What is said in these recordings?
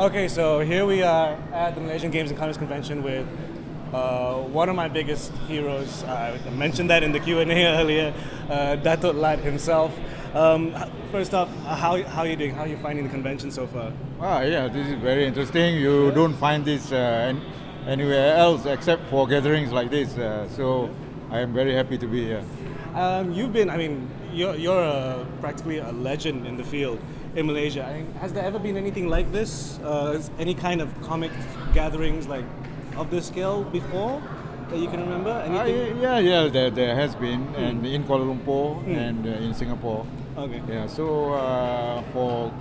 Okay, so here we are at the Malaysian Games and Comics Convention with one of my biggest heroes. I mentioned that in the Q&A earlier, Dato Lat himself. First off, how are you doing? How are you finding the convention so far? Yeah, this is very interesting. You don't find this anywhere else except for gatherings like this. So I am very happy to be here. You're practically a legend in the field in Malaysia. Has there ever been anything like this? Any kind of comic gatherings like of this scale before that you can remember? Anything? There has been, and in Kuala Lumpur and in Singapore. Okay. Yeah, so for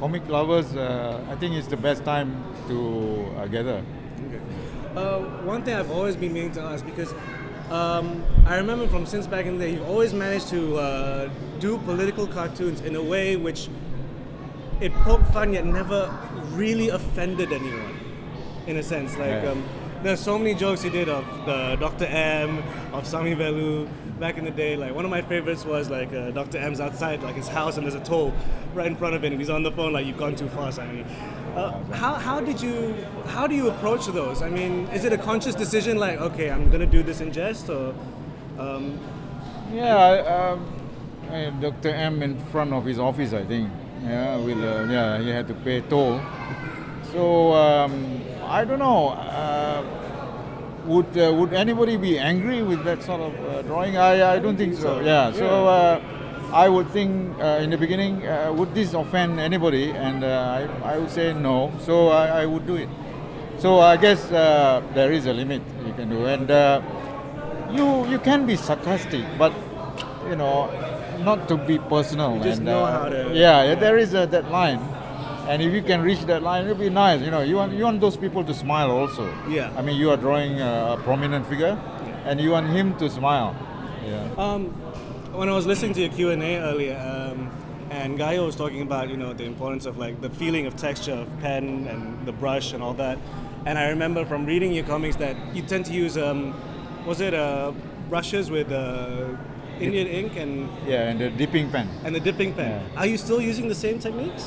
comic lovers, I think it's the best time to gather. Okay. One thing I've always been meaning to ask, because I remember from since back in the day, you've always managed to do political cartoons in a way which it poked fun yet never really offended anyone, in a sense. There's so many jokes he did of the Dr. M, of Sami Velu back in the day. Like one of my favorites was like Dr. M's outside like his house and there's a toll right in front of it and he's on the phone like, you've gone too far, Sami. How do you approach those? I mean, is it a conscious decision like, okay, I'm gonna do this in jest, or? Dr. M in front of his office, I think. He had to pay toll. So I don't know. Would anybody be angry with that sort of drawing? I don't think so. So I would think in the beginning, would this offend anybody? And I would say no. So I would do it. So I guess there is a limit you can do, and you can be sarcastic, but not to be personal. You just know how to. Yeah, there is that line. And if you can reach that line, it'll be nice. You want those people to smile also. Yeah. I mean, you are drawing a prominent figure, and you want him to smile. Yeah. When I was listening to your Q&A earlier, and Gaio was talking about the importance of like the feeling of texture of pen and the brush and all that, and I remember from reading your comics that you tend to use brushes with Indian ink and the dipping pen. And the dipping pen. Yeah. Are you still using the same techniques?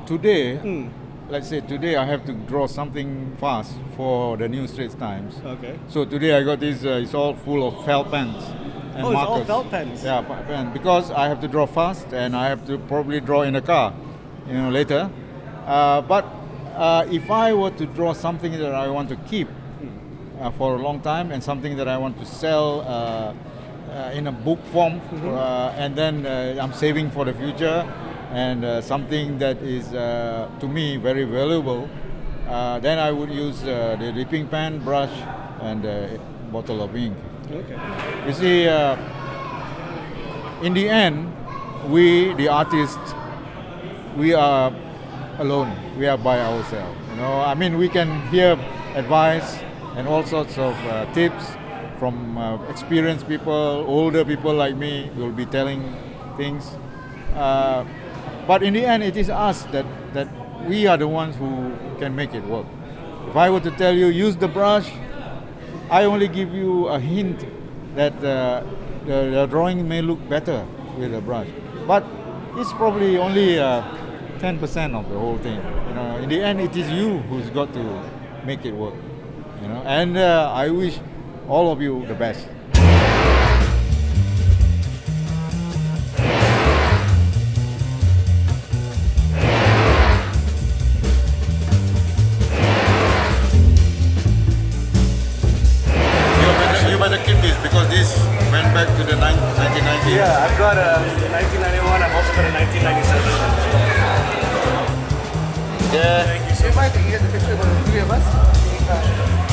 Today, let's say today I have to draw something fast for the New Straits Times. Okay. So today I got this, it's all full of felt pens and markers. It's all felt pens? Yeah, pen, because I have to draw fast and I have to probably draw in a car, later. But if I were to draw something that I want to keep for a long time and something that I want to sell in a book form, and then I'm saving for the future, and something that is to me very valuable, then I would use the dipping pen, brush, and a bottle of ink. Okay. You see, in the end, we, the artists, we are alone. We are by ourselves. I mean, we can hear advice and all sorts of tips from experienced people, older people like me will be telling things. But in the end, it is us that we are the ones who can make it work. If I were to tell you, use the brush, I only give you a hint that the drawing may look better with a brush. But it's probably only 10% of the whole thing. In the end, it is you who's got to make it work. And I wish all of you the best. You better keep this because this went back to the 1990s. Yeah, I've got a 1991. I've also got a 1997. Yeah. Thank you so much. You get the picture of the three of us?